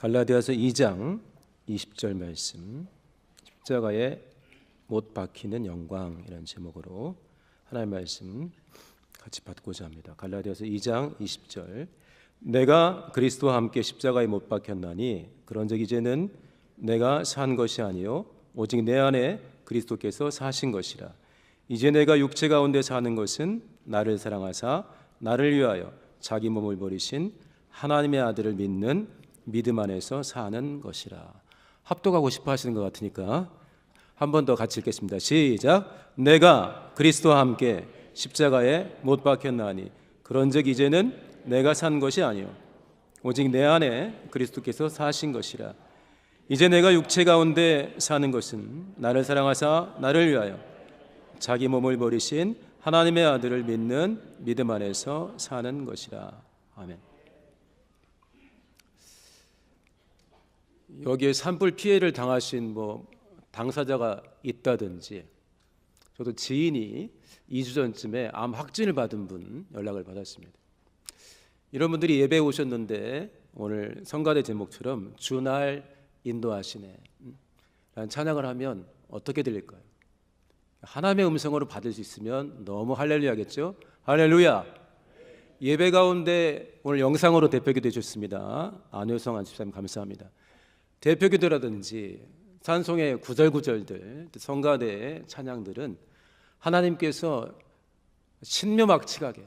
갈라디아서 2장 20절 말씀, 십자가에 못 박히는 영광이라는 제목으로 하나님의 말씀 같이 받고자 합니다. 갈라디아서 2장 20절, 내가 그리스도와 함께 십자가에 못 박혔나니 그런즉 이제는 내가 산 것이 아니요 오직 내 안에 그리스도께서 사신 것이라. 이제 내가 육체 가운데 사는 것은 나를 사랑하사 나를 위하여 자기 몸을 버리신 하나님의 아들을 믿는 믿음 안에서 사는 것이라. 합독하고 싶어 하시는 것 같으니까 한 번 더 같이 읽겠습니다. 시작. 내가 그리스도와 함께 십자가에 못 박혔나니 그런즉 이제는 내가 산 것이 아니요 오직 내 안에 그리스도께서 사신 것이라. 이제 내가 육체 가운데 사는 것은 나를 사랑하사 나를 위하여 자기 몸을 버리신 하나님의 아들을 믿는 믿음 안에서 사는 것이라. 아멘. 여기에 산불 피해를 당하신 당사자가 있다든지, 저도 지인이 2주 전쯤에 암 확진을 받은 분 연락을 받았습니다. 이런 분들이 예배에 오셨는데 오늘 성가대 제목처럼 주날 인도하시네 라는 찬양을 하면 어떻게 들릴까요? 하나님의 음성으로 받을 수 있으면 너무 할렐루야겠죠? 할렐루야. 예배 가운데 오늘 영상으로 대표기도 해주셨습니다. 안효성 안집사님 감사합니다. 대표기도라든지 찬송의 구절구절들, 성가대의 찬양들은 하나님께서 신묘막측하게,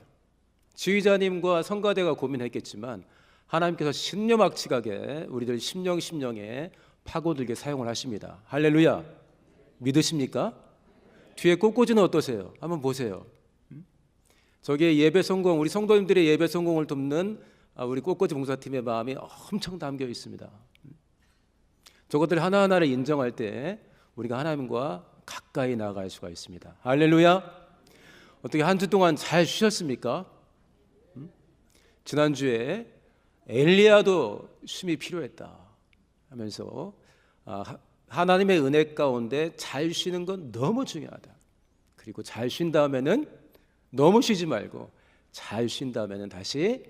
지휘자님과 성가대가 고민했겠지만 하나님께서 신묘막측하게 우리들 심령에 파고들게 사용을 하십니다. 할렐루야. 믿으십니까? 뒤에 꽃꽂이는 어떠세요? 한번 보세요. 저기에 예배 성공, 우리 성도님들의 예배 성공을 돕는 우리 꽃꽂이 봉사팀의 마음이 엄청 담겨 있습니다. 저것들 하나하나를 인정할 때 우리가 하나님과 가까이 나아갈 수가 있습니다. 할렐루야. 어떻게 한 주 동안 잘 쉬셨습니까? 지난주에 엘리야도 쉼이 필요했다 하면서 하나님의 은혜 가운데 잘 쉬는 건 너무 중요하다. 그리고 잘 쉰 다음에는 너무 쉬지 말고 잘 쉰 다음에는 다시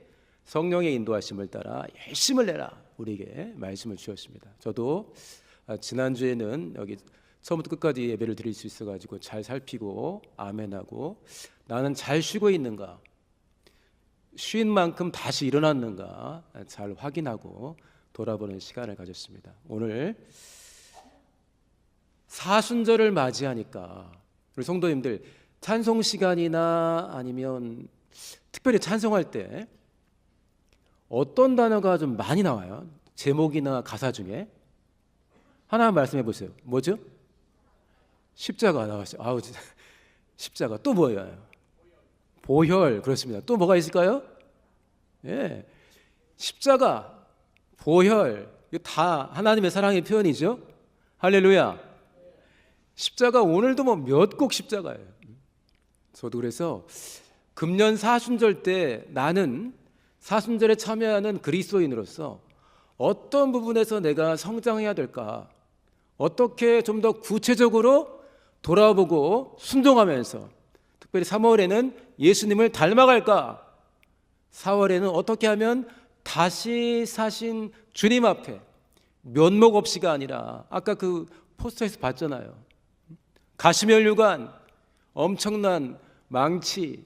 성령의 인도하심을 따라 열심을 내라, 우리에게 말씀을 주셨습니다. 저도 지난주에는 여기 처음부터 끝까지 예배를 드릴 수 있어가지고 잘 살피고 아멘하고, 나는 잘 쉬고 있는가, 쉰 만큼 다시 일어났는가 잘 확인하고 돌아보는 시간을 가졌습니다. 오늘 사순절을 맞이하니까 우리 성도님들 찬송 시간이나 아니면 특별히 찬송할 때 어떤 단어가 좀 많이 나와요? 제목이나 가사 중에 하나 말씀해 보세요. 뭐죠? 십자가 나왔어요. 아우, 십자가. 또 뭐예요? 보혈. 그렇습니다. 또 뭐가 있을까요? 예, 십자가, 보혈, 이거 다 하나님의 사랑의 표현이죠. 할렐루야. 십자가 오늘도 몇 곡 십자가예요. 저도 그래서 금년 사순절 때 나는 사순절에 참여하는 그리스도인으로서 어떤 부분에서 내가 성장해야 될까, 어떻게 좀 더 구체적으로 돌아보고 순종하면서, 특별히 3월에는 예수님을 닮아갈까, 4월에는 어떻게 하면 다시 사신 주님 앞에 면목 없이가 아니라, 아까 그 포스터에서 봤잖아요. 가시면류관, 엄청난 망치,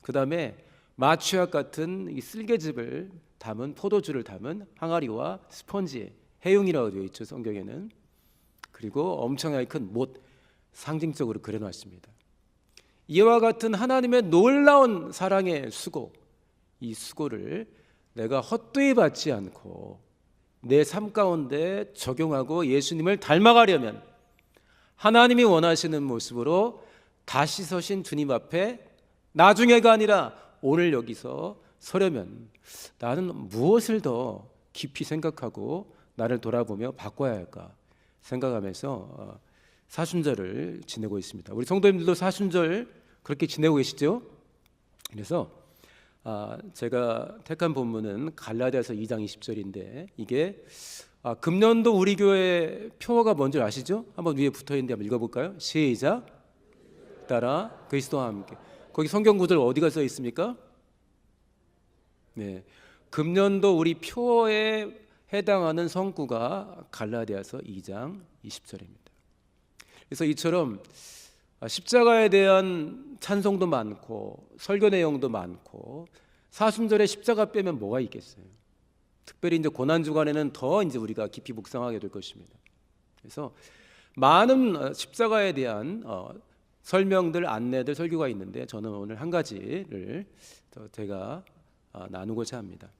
그 다음에 마취약 같은 이 쓸개즙을 담은, 포도주를 담은 항아리와 스펀지, 해용이라고 되어 있죠, 성경에는. 그리고 엄청나게 큰 못, 상징적으로 그려놨습니다. 이와 같은 하나님의 놀라운 사랑의 수고, 이 수고를 내가 헛되이 받지 않고 내 삶 가운데 적용하고 예수님을 닮아가려면, 하나님이 원하시는 모습으로 다시 서신 주님 앞에 나중에가 아니라 오늘 여기서 서려면 나는 무엇을 더 깊이 생각하고 나를 돌아보며 바꿔야 할까 생각하면서 사순절을 지내고 있습니다. 우리 성도님들도 사순절 그렇게 지내고 계시죠? 그래서 제가 택한 본문은 갈라디아서 2장 20절인데 이게 금년도 우리 교회 표어가 뭔지 아시죠? 한번 위에 붙어있는데 한번 읽어볼까요? 시작. 따라 그리스도와 함께. 거기 성경 구절 어디가 써 있습니까? 네, 금년도 우리 표어의 해당하는 성구가 갈라디아서 2장 20절입니다. 그래서 이처럼 십자가에 대한 찬송도 많고 설교 내용도 많고 사순절에 십자가 빼면 뭐가 있겠어요? 특별히 이제 고난 주간에는 더 이제 우리가 깊이 묵상하게 될 것입니다. 그래서 많은 십자가에 대한 설명들, 안내들, 설교가 있는데 저는 오늘 한 가지를 제가 나누고자 합니다.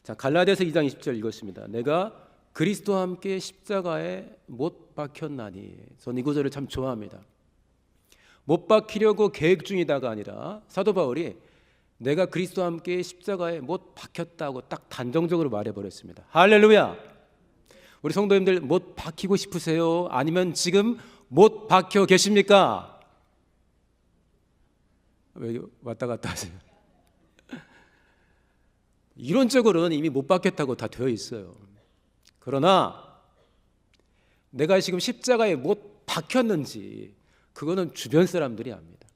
자, 갈라디아서 2장 20절 읽었습니다. 내가 그리스도와 함께 십자가에 못 박혔나니. 저는 이 구절을 참 좋아합니다. 못 박히려고 계획 중이다가 아니라 사도 바울이 내가 그리스도와 함께 십자가에 못 박혔다고 딱 단정적으로 말해버렸습니다. 할렐루야. 우리 성도님들 못 박히고 싶으세요? 아니면 지금 못 박혀 계십니까? 왜 왔다 갔다 하세요? 이론적으로는 이미 못 박혔다고 다 되어 있어요. 그러나 내가 지금 십자가에 못 박혔는지 그거는 주변 사람들이 압니다.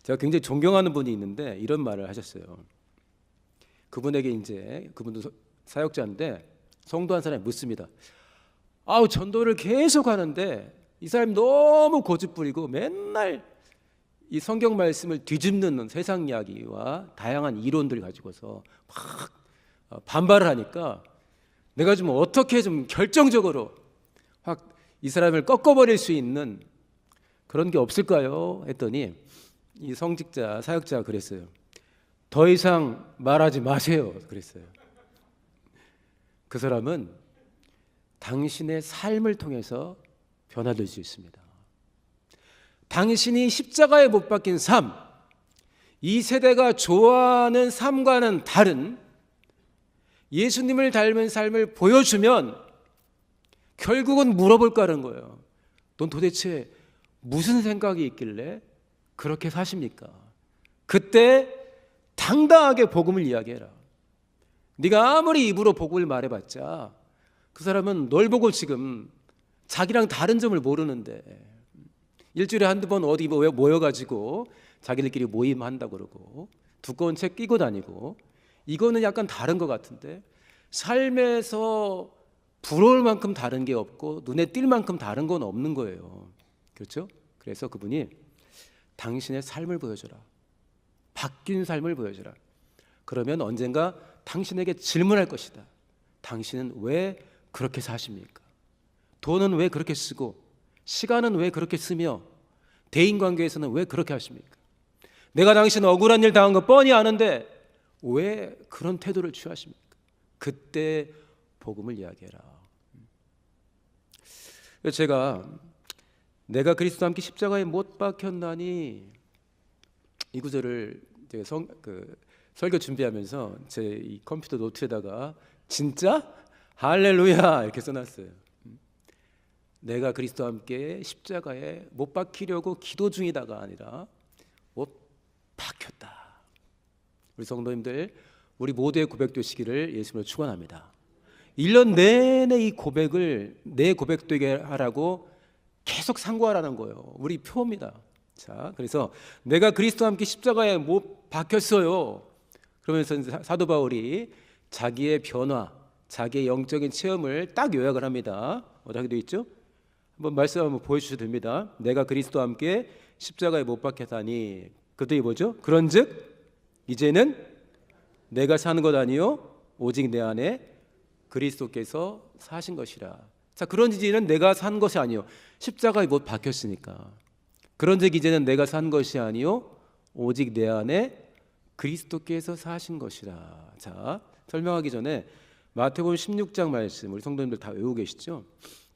제가 굉장히 존경하는 분이 있는데 이런 말을 하셨어요. 그분에게 이제 그분도 사역자인데 성도 한 사람이 묻습니다. 전도를 계속 하는데 이 사람이 너무 고집부리고 맨날 이 성경 말씀을 뒤집는 세상 이야기와 다양한 이론들 가지고서 막 반발을 하니까 내가 좀 어떻게 좀 결정적으로 확 이 사람을 꺾어버릴 수 있는 그런 게 없을까요? 했더니 이 성직자 사역자가 그랬어요. 더 이상 말하지 마세요. 그랬어요. 그 사람은 당신의 삶을 통해서 변화될 수 있습니다. 당신이 십자가에 못 박힌 삶, 이 세대가 좋아하는 삶과는 다른 예수님을 닮은 삶을 보여주면 결국은 물어볼까는 거예요. 넌 도대체 무슨 생각이 있길래 그렇게 사십니까? 그때 당당하게 복음을 이야기해라. 네가 아무리 입으로 복음을 말해봤자 그 사람은 널 보고 지금 자기랑 다른 점을 모르는데 일주일에 한두 번 어디 모여가지고 자기들끼리 모임한다고 그러고 두꺼운 책 끼고 다니고 이거는 약간 다른 것 같은데 삶에서 부러울 만큼 다른 게 없고 눈에 띌 만큼 다른 건 없는 거예요. 그렇죠? 그래서 그분이 당신의 삶을 보여줘라. 바뀐 삶을 보여줘라. 그러면 언젠가 당신에게 질문할 것이다. 당신은 왜 그렇게 사십니까? 돈은 왜 그렇게 쓰고 시간은 왜 그렇게 쓰며 대인관계에서는 왜 그렇게 하십니까? 내가 당신 억울한 일 당한 거 뻔히 아는데 왜 그런 태도를 취하십니까? 그때 복음을 이야기해라. 제가 내가 그리스도와 함께 십자가에 못 박혔나니 이 구절을 제가 설교 준비하면서 제 이 컴퓨터 노트에다가 진짜 할렐루야 이렇게 써놨어요. 내가 그리스도와 함께 십자가에 못 박히려고 기도 중이다가 아니라 못 박혔다. 우리 성도님들 우리 모두의 고백되시기를 예수님으로 축원합니다. 1년 내내 이 고백을 내 고백되게 하라고 계속 상고하라는 거예요. 우리 표입니다. 자, 그래서 내가 그리스도와 함께 십자가에 못 박혔어요. 그러면서 사도 바울이 자기의 변화, 자기의 영적인 체험을 딱 요약을 합니다. 어떻게 되어 있죠? 한번 말씀 한번 보여주셔도 됩니다. 내가 그리스도와 함께 십자가에 못 박혔다니 그것도 뭐죠? 그런즉 이제는 내가 사는 것 아니요 오직 내 안에 그리스도께서 사신 것이라. 자, 그런즉 이제는 내가 산 것이 아니요 십자가에 못 박혔으니까 그런즉 이제는 내가 산 것이 아니요 오직 내 안에 그리스도께서 사신 것이라. 자, 설명하기 전에 마태복음 16장 말씀 우리 성도님들 다 외우고 계시죠?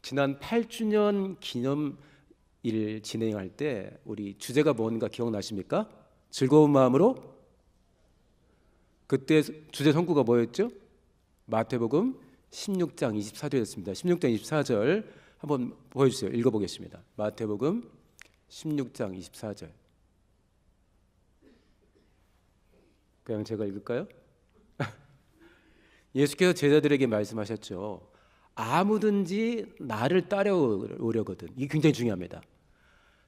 지난 8주년 기념일 진행할 때 우리 주제가 뭔가 기억나십니까? 즐거운 마음으로. 그때 주제 성구가 뭐였죠? 마태복음 16장 24절이었습니다. 16장 24절 한번 보여주세요. 읽어보겠습니다. 마태복음 16장 24절. 그냥 제가 읽을까요? 예수께서 제자들에게 말씀하셨죠. 아무든지 나를 따라오려거든. 이게 굉장히 중요합니다.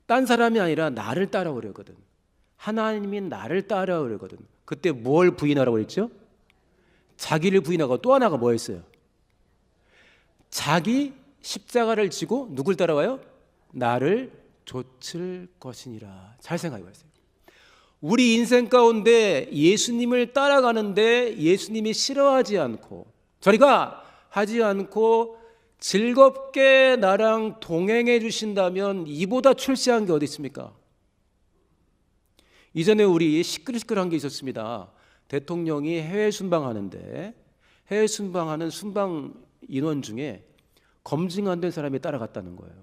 딴 사람이 아니라 나를 따라오려거든. 하나님이 나를 따라오려거든. 그때 뭘 부인하라고 했죠? 자기를 부인하고 또 하나가 뭐였어요? 자기 십자가를 지고 누굴 따라와요? 나를 좇을 것이니라. 잘 생각해 보세요. 우리 인생 가운데 예수님을 따라가는데 예수님이 싫어하지 않고 저리가 하지 않고 즐겁게 나랑 동행해 주신다면 이보다 출세한 게 어디 있습니까? 이전에 우리 시끌시끌한 게 있었습니다. 대통령이 해외 순방하는데 해외 순방하는 순방 인원 중에 검증 안 된 사람이 따라갔다는 거예요.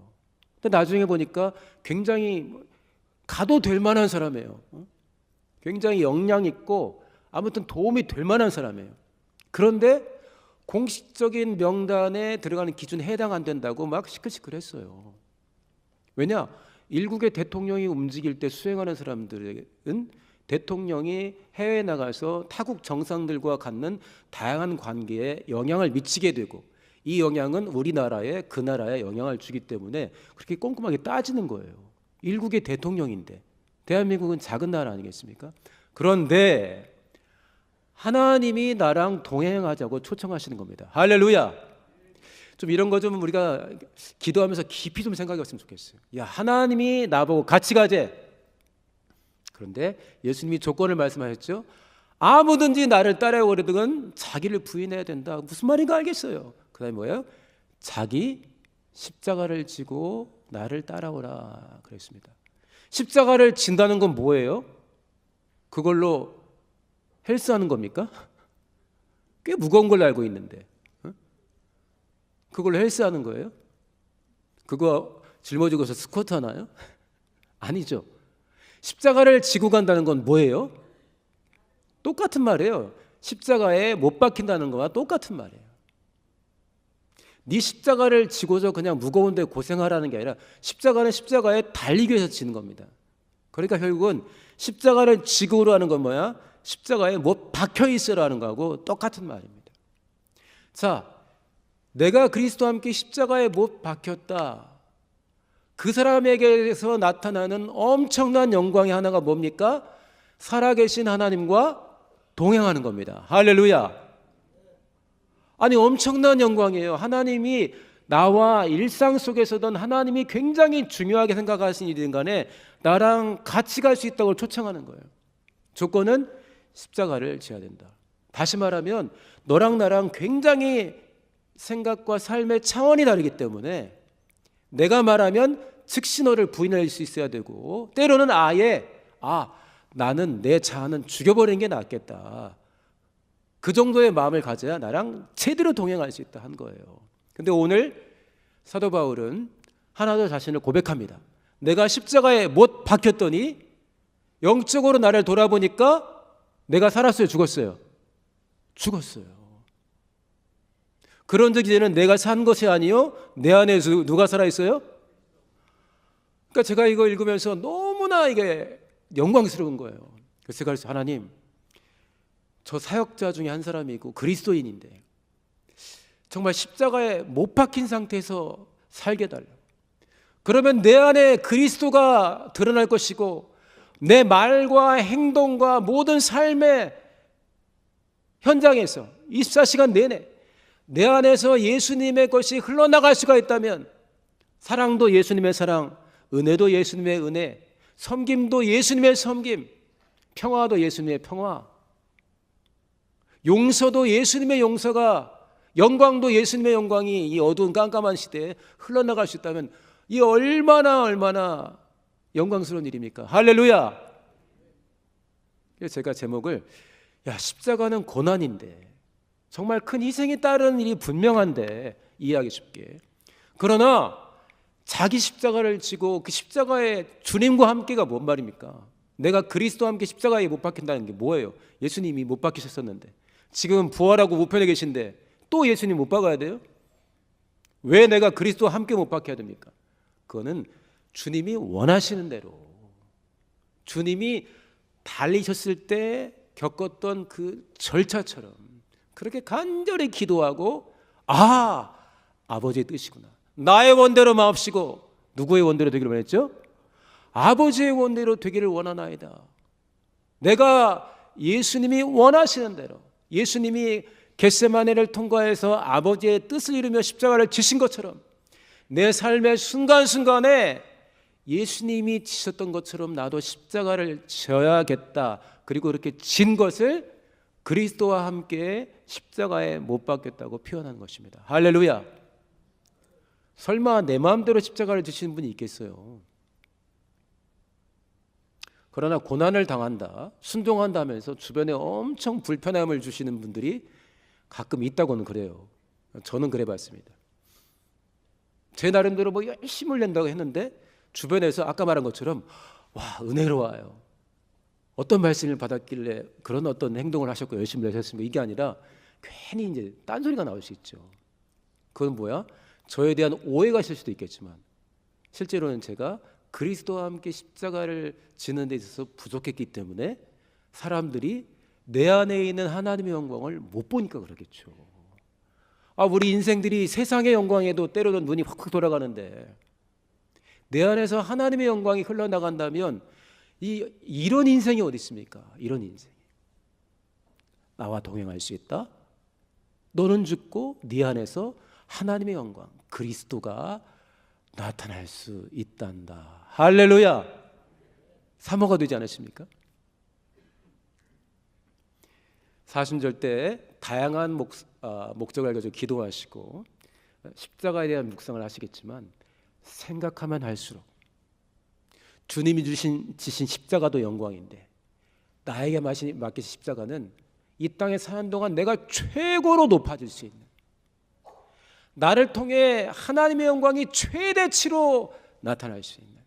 근데 나중에 보니까 굉장히 가도 될 만한 사람이에요. 굉장히 역량 있고 아무튼 도움이 될 만한 사람이에요. 그런데 공식적인 명단에 들어가는 기준에 해당 안 된다고 막 시끌시끌했어요. 왜냐? 일국의 대통령이 움직일 때 수행하는 사람들은 대통령이 해외에 나가서 타국 정상들과 갖는 다양한 관계에 영향을 미치게 되고 이 영향은 우리나라에 그 나라에 영향을 주기 때문에 그렇게 꼼꼼하게 따지는 거예요. 일국의 대통령인데 대한민국은 작은 나라 아니겠습니까? 그런데 하나님이 나랑 동행하자고 초청하시는 겁니다. 할렐루야. 좀 이런 거 좀 우리가 기도하면서 깊이 좀 생각했으면 좋겠어요. 야, 하나님이 나보고 같이 가재. 그런데 예수님이 조건을 말씀하셨죠. 아무든지 나를 따라오려든 자기를 부인해야 된다. 무슨 말인가 알겠어요. 그 다음에 뭐예요? 자기 십자가를 지고 나를 따라오라 그랬습니다. 십자가를 진다는 건 뭐예요? 그걸로 헬스하는 겁니까? 꽤 무거운 걸로 알고 있는데 그걸로 헬스하는 거예요? 그거 짊어지고서 스쿼트 하나요? 아니죠. 십자가를 지고 간다는 건 뭐예요? 똑같은 말이에요. 십자가에 못 박힌다는 거와 똑같은 말이에요. 네 십자가를 지고서 그냥 무거운데 고생하라는 게 아니라 십자가는 십자가에 달리기 위해서 지는 겁니다. 그러니까 결국은 십자가를 지고로 하는 건 뭐야? 십자가에 못 박혀 있으라는 거하고 똑같은 말입니다. 자, 내가 그리스도와 함께 십자가에 못 박혔다. 그 사람에게서 나타나는 엄청난 영광의 하나가 뭡니까? 살아계신 하나님과 동행하는 겁니다. 할렐루야. 아니 엄청난 영광이에요. 하나님이 나와 일상 속에서든 하나님이 굉장히 중요하게 생각하시는 일인 간에 나랑 같이 갈 수 있다고 초청하는 거예요. 조건은 십자가를 지어야 된다. 다시 말하면 너랑 나랑 굉장히 생각과 삶의 차원이 다르기 때문에 내가 말하면 즉시 너를 부인할 수 있어야 되고 때로는 아예 나는 내 자아는 죽여버리는 게 낫겠다. 그 정도의 마음을 가져야 나랑 제대로 동행할 수 있다 한 거예요. 근데 오늘 사도 바울은 하나 더 자신을 고백합니다. 내가 십자가에 못 박혔더니 영적으로 나를 돌아보니까 내가 살았어요, 죽었어요? 죽었어요. 그런 적 이제는 내가 산 것이 아니요 내 안에 누가 살아있어요? 그러니까 제가 이거 읽으면서 너무나 이게 영광스러운 거예요. 그래서 제가 하나님, 저 사역자 중에 한 사람이고 그리스도인인데 정말 십자가에 못 박힌 상태에서 살게 달라. 그러면 내 안에 그리스도가 드러날 것이고 내 말과 행동과 모든 삶의 현장에서 24시간 내내 내 안에서 예수님의 것이 흘러나갈 수가 있다면 사랑도 예수님의 사랑, 은혜도 예수님의 은혜, 섬김도 예수님의 섬김, 평화도 예수님의 평화, 용서도 예수님의 용서가, 영광도 예수님의 영광이 이 어두운 깜깜한 시대에 흘러나갈 수 있다면 이 얼마나 영광스러운 일입니까? 할렐루야. 그래서 제가 제목을 십자가는 고난인데 정말 큰 희생이 따르는 일이 분명한데 이해하기 쉽게, 그러나 자기 십자가를 지고 그 십자가에 주님과 함께가 뭔 말입니까? 내가 그리스도와 함께 십자가에 못 박힌다는 게 뭐예요? 예수님이 못 박히셨었는데 지금 부활하고 우편에 계신데 또 예수님 못 박아야 돼요? 왜 내가 그리스도와 함께 못 박혀야 됩니까? 그거는 주님이 원하시는 대로, 주님이 달리셨을 때 겪었던 그 절차처럼 그렇게 간절히 기도하고 아버지의 뜻이구나, 나의 원대로 마옵시고 누구의 원대로 되기를 원했죠? 아버지의 원대로 되기를 원하나이다. 내가 예수님이 원하시는 대로, 예수님이 겟세마네를 통과해서 아버지의 뜻을 이루며 십자가를 지신 것처럼 내 삶의 순간순간에 예수님이 지셨던 것처럼 나도 십자가를 져야겠다. 그리고 그렇게 진 것을 그리스도와 함께 십자가에 못 박겠다고 표현하는 것입니다. 할렐루야. 설마 내 마음대로 십자가를 지시는 분이 있겠어요? 그러나 고난을 당한다, 순종한다 하면서 주변에 엄청 불편함을 주시는 분들이 가끔 있다고는 그래요. 저는 그래 봤습니다. 제 나름대로 뭐 열심히 낸다고 했는데 주변에서 아까 말한 것처럼 와, 은혜로워요. 어떤 말씀을 받았길래 그런 어떤 행동을 하셨고 열심히 내셨습니까? 이게 아니라 괜히 이제 딴소리가 나올 수 있죠. 그건 뭐야? 저에 대한 오해가 있을 수도 있겠지만 실제로는 제가 그리스도와 함께 십자가를 지는 데 있어서 부족했기 때문에 사람들이 내 안에 있는 하나님의 영광을 못 보니까 그러겠죠. 우리 인생들이 세상의 영광에도 때로는 눈이 확확 돌아가는데 내 안에서 하나님의 영광이 흘러나간다면 이런 인생이 어디 있습니까? 이런 인생이 나와 동행할 수 있다? 너는 죽고 네 안에서 하나님의 영광 그리스도가 나타날 수 있단다. 할렐루야. 사모가 되지 않으십니까? 사순절 때 다양한 목적을 가지고 기도하시고 십자가에 대한 묵상을 하시겠지만 생각하면 할수록 주님이 지신 십자가도 영광인데 나에게 맡기신 십자가는 이 땅에 사는 동안 내가 최고로 높아질 수 있는, 나를 통해 하나님의 영광이 최대치로 나타날 수 있는,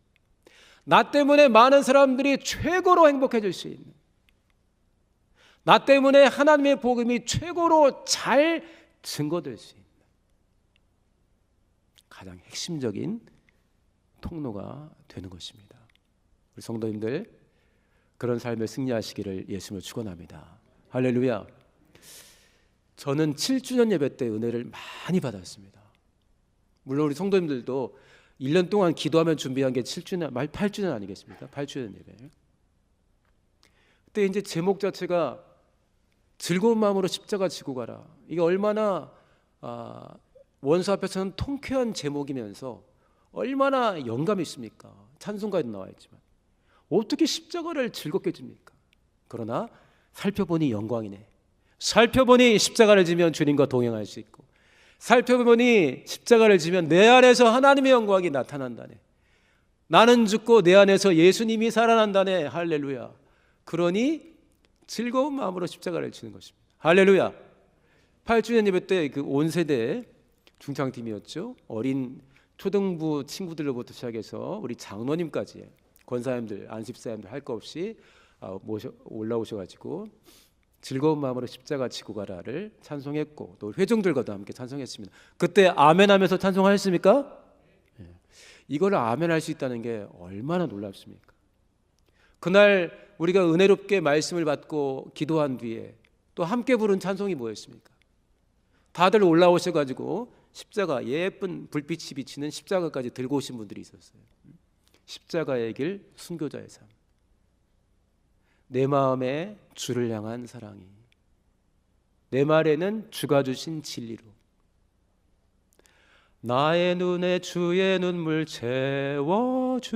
나 때문에 많은 사람들이 최고로 행복해질 수 있는, 나 때문에 하나님의 복음이 최고로 잘 증거될 수 있는 가장 핵심적인 통로가 되는 것입니다. 우리 성도님들 그런 삶을 승리하시기를 예수님을 축원합니다. 할렐루야. 저는 7주년 예배 때 은혜를 많이 받았습니다. 물론 우리 성도님들도 1년 동안 기도하면 준비한 게 7주년, 말 8주년 아니겠습니까? 8주년 예배. 그때 이제 제목 자체가 즐거운 마음으로 십자가 지고 가라. 이게 얼마나 원수 앞에서는 통쾌한 제목이면서 얼마나 영감이 있습니까? 찬송가에도 나와 있지만 어떻게 십자가를 즐겁게 집니까? 그러나 살펴보니 영광이네. 살펴보니 십자가를 지면 주님과 동행할 수 있고, 살펴보니 십자가를 지면 내 안에서 하나님의 영광이 나타난다네. 나는 죽고 내 안에서 예수님이 살아난다네. 할렐루야. 그러니 즐거운 마음으로 십자가를 지는 것입니다. 할렐루야. 8주년 예배 때 그 온 세대 중창팀이었죠. 어린 초등부 친구들로부터 시작해서 우리 장로님까지 권사님들, 안십사님들 할 거 없이 올라오셔가지고 즐거운 마음으로 십자가 지고 가라를 찬송했고 또 회중들과도 함께 찬송했습니다. 그때 아멘 하면서 찬송하셨습니까? 이걸 아멘 할 수 있다는 게 얼마나 놀랍습니까? 그날 우리가 은혜롭게 말씀을 받고 기도한 뒤에 또 함께 부른 찬송이 뭐였습니까? 다들 올라오셔가지고 십자가, 예쁜 불빛이 비치는 십자가까지 들고 오신 분들이 있었어요. 십자가의 길, 순교자의 삶. 내 마음에 주를 향한 사랑이, 내 말에는 주가 주신 진리로, 나의 눈에 주의 눈물 채워주소서.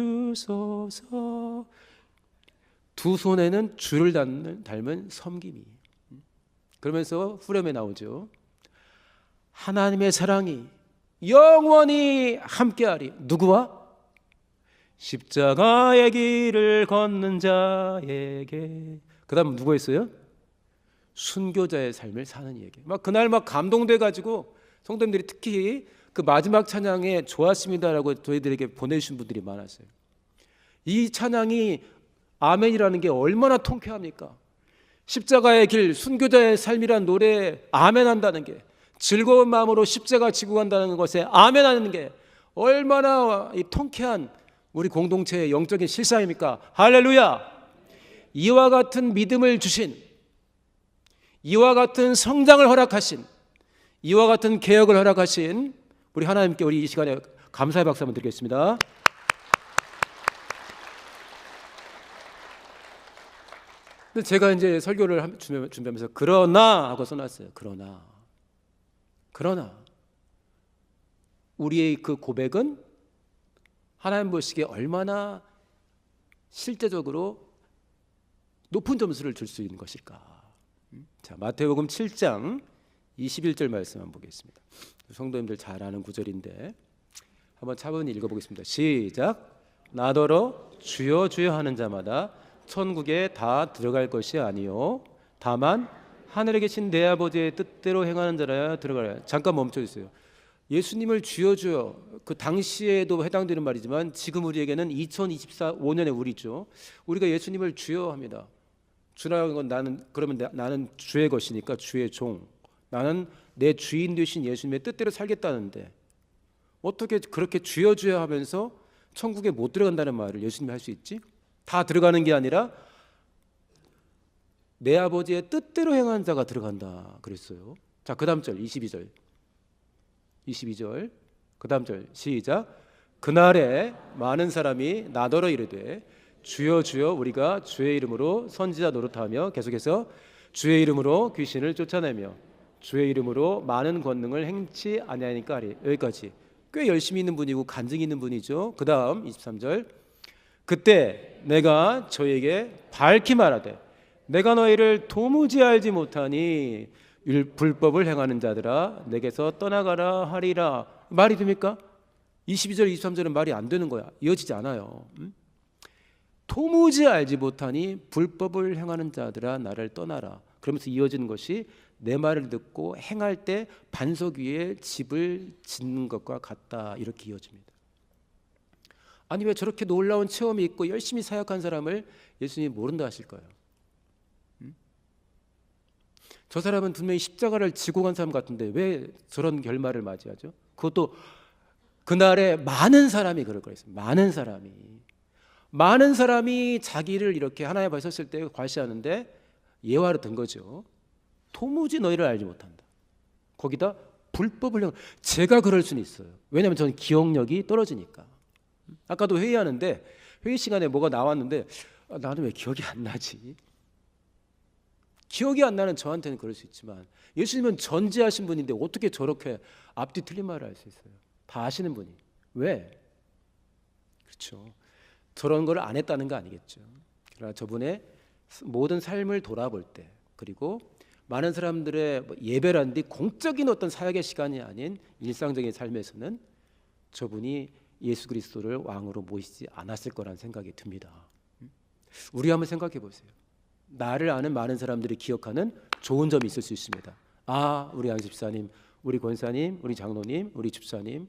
두 손에는 주를 닮은 섬김이. 그러면서 후렴에 나오죠. 하나님의 사랑이 영원히 함께하리. 누구와? 십자가의 길을 걷는 자에게. 그 다음 누가 있어요? 순교자의 삶을 사는 이에게. 그날 감동돼 가지고 성도님들이 특히 그 마지막 찬양에 좋았습니다라고 저희들에게 보내주신 분들이 많았어요. 이 찬양이 아멘이라는 게 얼마나 통쾌합니까? 십자가의 길, 순교자의 삶이란 노래에 아멘한다는 게, 즐거운 마음으로 십자가 지고 간다는 것에 아멘하는 게 얼마나 이 통쾌한 우리 공동체의 영적인 실상입니까? 할렐루야. 이와 같은 믿음을 주신, 이와 같은 성장을 허락하신, 이와 같은 개혁을 허락하신 우리 하나님께 우리 이 시간에 감사의 박수 한번 드리겠습니다. 근데 제가 이제 설교를 준비하면서 그러나 하고 써놨어요. 그러나 우리의 그 고백은 하나님 보시기에 얼마나 실제적으로 높은 점수를 줄 수 있는 것일까? 자, 마태복음 7장 21절 말씀 한번 보겠습니다. 성도님들 잘 아는 구절인데 한번 차분히 읽어보겠습니다. 시작. 나더러 주여 주여 하는 자마다 천국에 다 들어갈 것이 아니요 다만 하늘에 계신 내 아버지의 뜻대로 행하는 자라야 들어가라. 잠깐 멈춰주세요. 예수님을 주여 주여, 그 당시에도 해당되는 말이지만 지금 우리에게는 2024년의 우리죠. 우리가 예수님을 주여 합니다. 주라는 건 나는, 그러면 나는 주의 것이니까 주의 종, 나는 내 주인 되신 예수님의 뜻대로 살겠다는데 어떻게 그렇게 주여 주여 하면서 천국에 못 들어간다는 말을 예수님이 할 수 있지? 다 들어가는 게 아니라 내 아버지의 뜻대로 행하는 자가 들어간다 그랬어요. 자, 그 다음 절 22절 그 다음 절 시작. 그날에 많은 사람이 나더러 이르되 주여 주여 우리가 주의 이름으로 선지자 노릇하며, 계속해서 주의 이름으로 귀신을 쫓아내며 주의 이름으로 많은 권능을 행치 아니하니까 하리. 여기까지 꽤 열심히 있는 분이고 간증이 있는 분이죠. 그 다음 23절 그때 내가 저에게 밝히 말하되 내가 너희를 도무지 알지 못하니 불법을 행하는 자들아 내게서 떠나가라 하리라. 말이 됩니까? 22절 23절은 말이 안 되는 거야. 이어지지 않아요. 도무지 알지 못하니 불법을 행하는 자들아 나를 떠나라. 그러면서 이어지는 것이 내 말을 듣고 행할 때 반석 위에 집을 짓는 것과 같다. 이렇게 이어집니다. 아니 왜 저렇게 놀라운 체험이 있고 열심히 사역한 사람을 예수님이 모른다 하실까요? 저 사람은 분명히 십자가를 지고 간 사람 같은데 왜 저런 결말을 맞이하죠? 그것도 그날에 많은 사람이 그럴 거였어요. 많은 사람이 자기를 이렇게 하나님 앞에 섰을 때 과시하는데 예화로 든 거죠. 도무지 너희를 알지 못한다. 거기다 불법을 제가 그럴 수는 있어요. 왜냐하면 저는 기억력이 떨어지니까. 아까도 회의하는데 회의 시간에 뭐가 나왔는데 나는 왜 기억이 안 나지? 기억이 안 나는 저한테는 그럴 수 있지만 예수님은 전지하신 분인데 어떻게 저렇게 앞뒤 틀린 말을 할 수 있어요? 다 아시는 분이. 왜? 그렇죠. 저런 걸 안 했다는 거 아니겠죠. 그러나 저분의 모든 삶을 돌아볼 때, 그리고 많은 사람들의 예배란 뒤 공적인 어떤 사역의 시간이 아닌 일상적인 삶에서는 저분이 예수 그리스도를 왕으로 모시지 않았을 거라는 생각이 듭니다. 우리 한번 생각해 보세요. 나를 아는 많은 사람들이 기억하는 좋은 점이 있을 수 있습니다. 아, 우리 양 집사님, 우리 권사님, 우리 장로님, 우리 집사님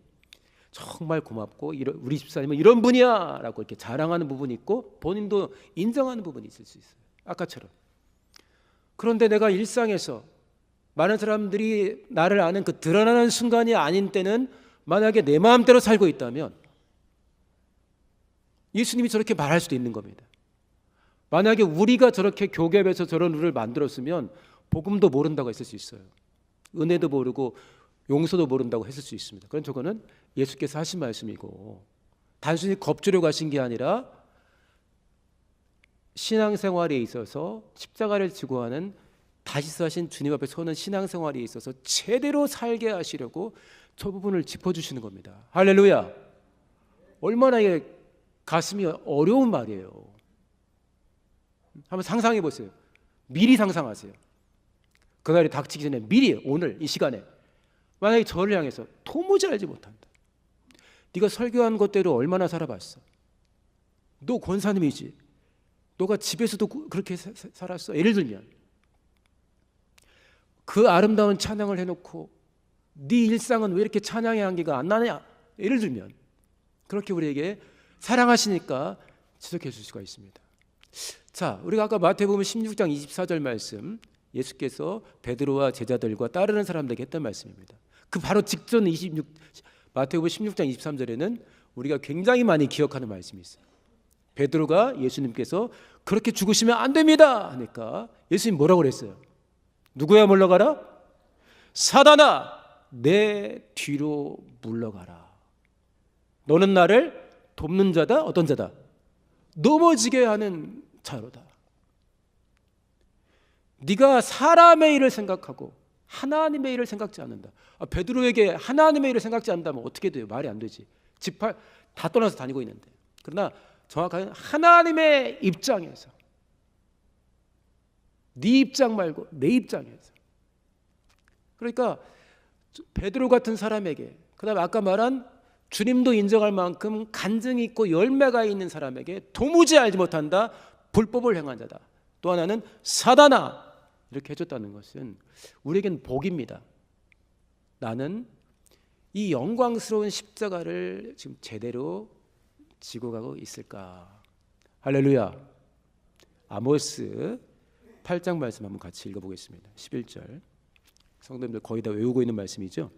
정말 고맙고 우리 집사님은 이런 분이야 라고 이렇게 자랑하는 부분이 있고 본인도 인정하는 부분이 있을 수 있어요. 아까처럼. 그런데 내가 일상에서 많은 사람들이 나를 아는 그 드러나는 순간이 아닌 때는 만약에 내 마음대로 살고 있다면 예수님이 저렇게 말할 수도 있는 겁니다. 만약에 우리가 저렇게 교계에서 저런 룰을 만들었으면 복음도 모른다고 했을 수 있어요. 은혜도 모르고 용서도 모른다고 했을 수 있습니다. 그런 저거는 예수께서 하신 말씀이고 단순히 겁주려고 하신 게 아니라 신앙생활에 있어서 십자가를 지고 하는 다시 사신 주님 앞에 서는 신앙생활에 있어서 제대로 살게 하시려고 저 부분을 짚어주시는 겁니다. 할렐루야. 얼마나 이게 가슴이 어려운 말이에요. 한번 상상해 보세요. 미리 상상하세요. 그날이 닥치기 전에 미리 오늘 이 시간에 만약에 저를 향해서 도무지 알지 못한다. 네가 설교한 것대로 얼마나 살아봤어? 너 권사님이지. 너가 집에서도 그렇게 살았어. 예를 들면 그 아름다운 찬양을 해놓고 네 일상은 왜 이렇게 찬양의 향기가 안 나냐? 예를 들면 그렇게 우리에게 사랑하시니까 지적해 줄 수가 있습니다. 자, 우리가 아까 마태복음 16장 24절 말씀, 예수께서 베드로와 제자들과 따르는 사람들에게 했던 말씀입니다. 그 바로 직전 마태복음 16장 23절에는 우리가 굉장히 많이 기억하는 말씀이 있어요. 베드로가 예수님께서 그렇게 죽으시면 안 됩니다 하니까 예수님 뭐라고 그랬어요? 누구야 물러가라? 사단아 내 뒤로 물러가라. 너는 나를 돕는 자다. 어떤 자다? 넘어지게 하는 자로다. 네가 사람의 일을 생각하고 하나님의 일을 생각지 않는다. 베드로에게 하나님의 일을 생각지 않는다면 어떻게 돼요? 말이 안 되지. 지파 다 떠나서 다니고 있는데. 그러나 정확하게 하나님의 입장에서, 네 입장 말고 내 입장에서. 그러니까 베드로 같은 사람에게, 그다음에 아까 말한 주님도 인정할 만큼 간증이 있고 열매가 있는 사람에게 도무지 알지 못한다, 불법을 행한 자다. 또 하나는 사단아, 이렇게 해줬다는 것은 우리에겐 복입니다. 나는 이 영광스러운 십자가를 지금 제대로 지고 가고 있을까? 할렐루야. 아모스 8장 말씀 한번 같이 읽어보겠습니다. 11절. 성도님들 거의 다 외우고 있는 말씀이죠?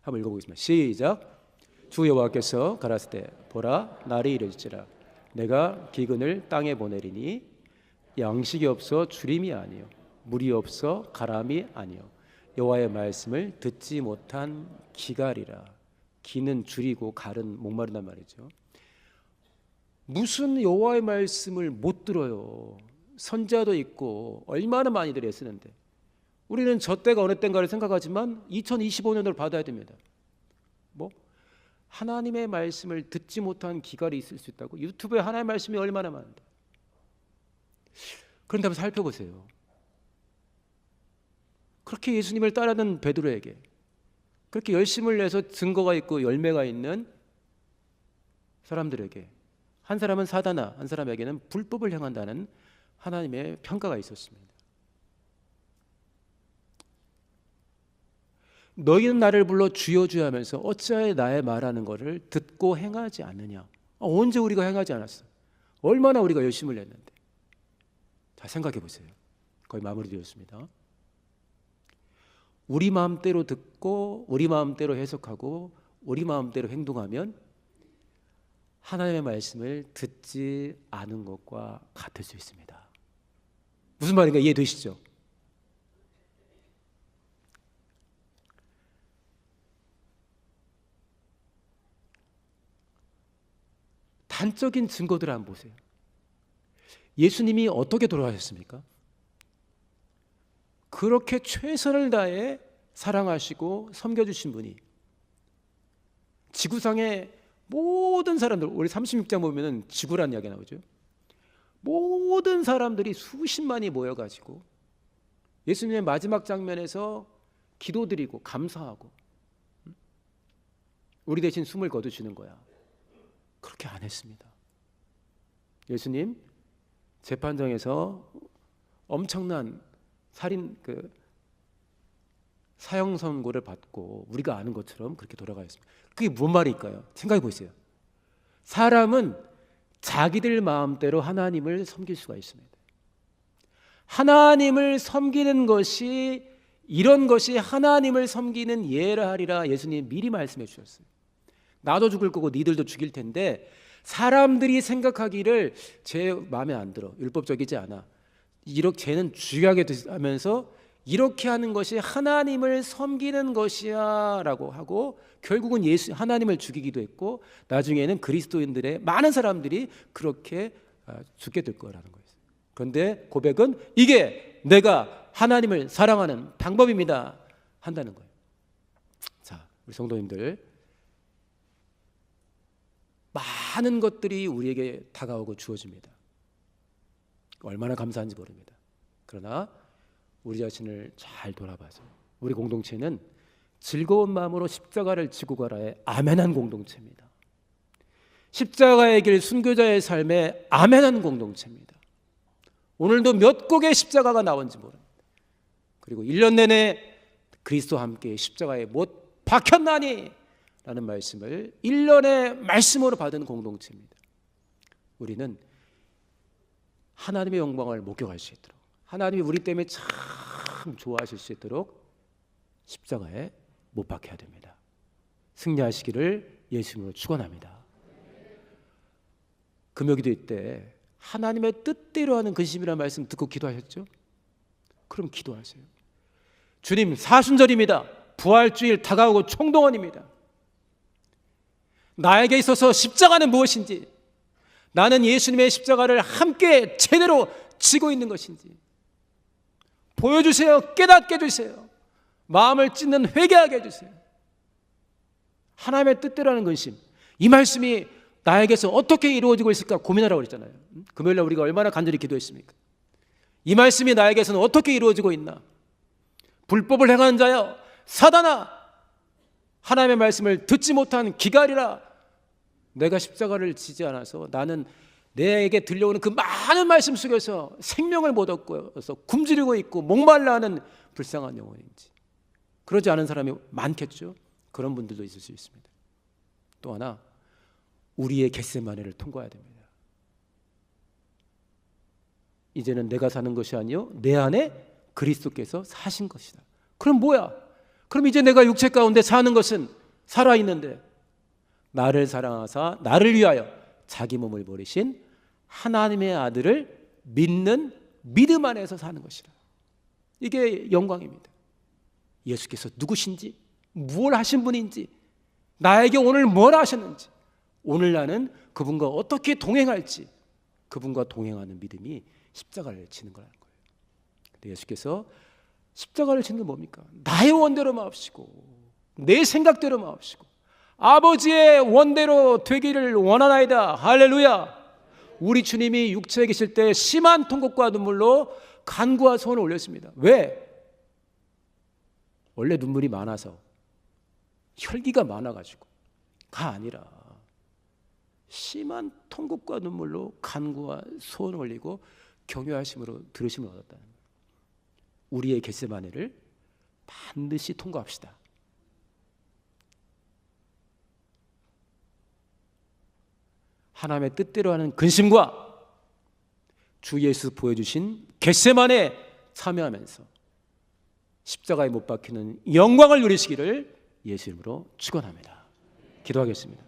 한번 읽어보겠습니다. 시작. 주 여호와께서 가라사대 보라 날이 이르지라 내가 기근을 땅에 보내리니 양식이 없어 주림이 아니요 물이 없어 가람이 아니요 여호와의 말씀을 듣지 못한 기갈이라. 기는 줄이고 갈은 목마르단 말이죠. 무슨 여호와의 말씀을 못 들어요. 선지자도 있고 얼마나 많이들 애쓰는데 우리는 저 때가 어느 때인가를 생각하지만 2025년을 받아야 됩니다. 뭐 하나님의 말씀을 듣지 못한 기갈이 있을 수 있다고? 유튜브에 하나님의 말씀이 얼마나 많은데. 그런데 한번 살펴보세요. 그렇게 예수님을 따르는 베드로에게 그렇게 열심을 내서 증거가 있고 열매가 있는 사람들에게 한 사람은 사단아, 한 사람에게는 불법을 행한다는 하나님의 평가가 있었습니다. 너희는 나를 불러 주여 주여 하면서 어찌하여 나의 말하는 것을 듣고 행하지 않느냐. 언제 우리가 행하지 않았어? 얼마나 우리가 열심을 냈는데. 자, 생각해 보세요. 거의 마무리 되었습니다. 우리 마음대로 듣고 우리 마음대로 해석하고 우리 마음대로 행동하면 하나님의 말씀을 듣지 않은 것과 같을 수 있습니다. 무슨 말인가 이해되시죠? 단적인 증거들을 한번 보세요. 예수님이 어떻게 돌아가셨습니까? 그렇게 최선을 다해 사랑하시고 섬겨주신 분이 지구상의 모든 사람들, 우리 36장 보면 지구라는 이야기가 나오죠. 모든 사람들이 수십만이 모여가지고 예수님의 마지막 장면에서 기도드리고 감사하고 우리 대신 숨을 거두시는 거야. 그렇게 안 했습니다. 예수님 재판장에서 엄청난 살인 사형 선고를 받고 우리가 아는 것처럼 그렇게 돌아가셨습니다. 그게 뭔 말일까요? 생각해 보세요. 사람은 자기들 마음대로 하나님을 섬길 수가 있습니다. 하나님을 섬기는 것이 이런 것이 하나님을 섬기는 예라 하리라 예수님 미리 말씀해 주셨어요. 나도 죽을 거고 니들도 죽일 텐데 사람들이 생각하기를 제 마음에 안 들어. 율법적이지 않아. 이렇게 쟤는 죽여야 하면서 이렇게 하는 것이 하나님을 섬기는 것이야 라고 하고 결국은 하나님을 죽이기도 했고 나중에는 그리스도인들의 많은 사람들이 그렇게 죽게 될 거라는 거예요. 그런데 고백은 이게 내가 하나님을 사랑하는 방법입니다 한다는 거예요. 자, 우리 성도님들 많은 것들이 우리에게 다가오고 주어집니다. 얼마나 감사한지 모릅니다. 그러나 우리 자신을 잘 돌아봐서 우리 공동체는 즐거운 마음으로 십자가를 지고 가라의 아멘한 공동체입니다. 십자가의 길 순교자의 삶에 아멘한 공동체입니다. 오늘도 몇 곡의 십자가가 나온지 모릅니다. 그리고 1년 내내 그리스도와 함께 십자가에 못 박혔나니 라는 말씀을 1년의 말씀으로 받은 공동체입니다. 우리는 하나님의 영광을 목격할 수 있도록 하나님이 우리 때문에 참 좋아하실 수 있도록 십자가에 못 박혀야 됩니다. 승리하시기를 예수님으로 축원합니다. 금요기도 때 하나님의 뜻대로 하는 근심이라는 말씀 듣고 기도하셨죠? 그럼 기도하세요. 주님 사순절입니다. 부활주일 다가오고 총동원입니다. 나에게 있어서 십자가는 무엇인지 나는 예수님의 십자가를 함께 제대로 지고 있는 것인지 보여주세요. 깨닫게 해주세요. 마음을 찢는 회개하게 해주세요. 하나님의 뜻대로 하는 근심, 이 말씀이 나에게서 어떻게 이루어지고 있을까 고민하라고 그랬잖아요. 금요일날 우리가 얼마나 간절히 기도했습니까? 이 말씀이 나에게서는 어떻게 이루어지고 있나? 불법을 행하는 자여 사단아, 하나님의 말씀을 듣지 못한 기갈이라. 내가 십자가를 지지 않아서 나는 내게 들려오는 그 많은 말씀 속에서 생명을 못 얻고서 굶주리고 있고 목말라 하는 불쌍한 영혼인지. 그러지 않은 사람이 많겠죠. 그런 분들도 있을 수 있습니다. 또 하나, 우리의 겟세마네를 통과해야 됩니다. 이제는 내가 사는 것이 아니요 내 안에 그리스도께서 사신 것이다. 그럼 뭐야? 그럼 이제 내가 육체 가운데 사는 것은 살아있는데 나를 사랑하사 나를 위하여 자기 몸을 버리신 하나님의 아들을 믿는 믿음 안에서 사는 것이다. 이게 영광입니다. 예수께서 누구신지, 무엇을 하신 분인지, 나에게 오늘 뭘 하셨는지, 오늘 나는 그분과 어떻게 동행할지, 그분과 동행하는 믿음이 십자가를 지는 거라는 거예요. 근데 예수께서 십자가를 지는 게 뭡니까? 나의 원대로 마옵시고 내 생각대로 마옵시고 아버지의 원대로 되기를 원하나이다. 할렐루야. 우리 주님이 육체에 계실 때 심한 통곡과 눈물로 간구와 소원을 올렸습니다. 왜? 원래 눈물이 많아서, 혈기가 많아가지고가 아니라 심한 통곡과 눈물로 간구와 소원을 올리고 경외하심으로 들으심을 얻었다는 거예요. 우리의 겟세마네를 반드시 통과합시다. 하나님의 뜻대로 하는 근심과 주 예수 보여주신 겟세마네에 참여하면서 십자가에 못 박히는 영광을 누리시기를 예수 이름으로 축원합니다. 기도하겠습니다.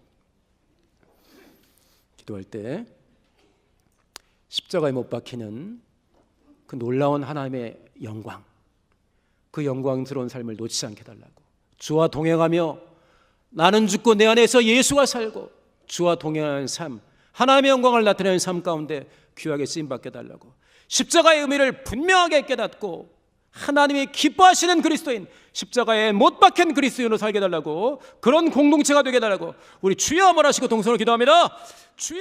기도할 때 십자가에 못 박히는 그 놀라운 하나님의 영광, 그 영광스러운 삶을 놓치지 않게 달라고, 주와 동행하며 나는 죽고 내 안에서 예수가 살고 주와 동행하는 삶, 하나님의 영광을 나타내는 삶 가운데 귀하게 쓰임받게 달라고, 십자가의 의미를 분명하게 깨닫고 하나님이 기뻐하시는 그리스도인, 십자가에 못 박힌 그리스도인으로 살게 달라고, 그런 공동체가 되게 달라고 우리 주여 한번 하시고 동성으로 기도합니다. 주여.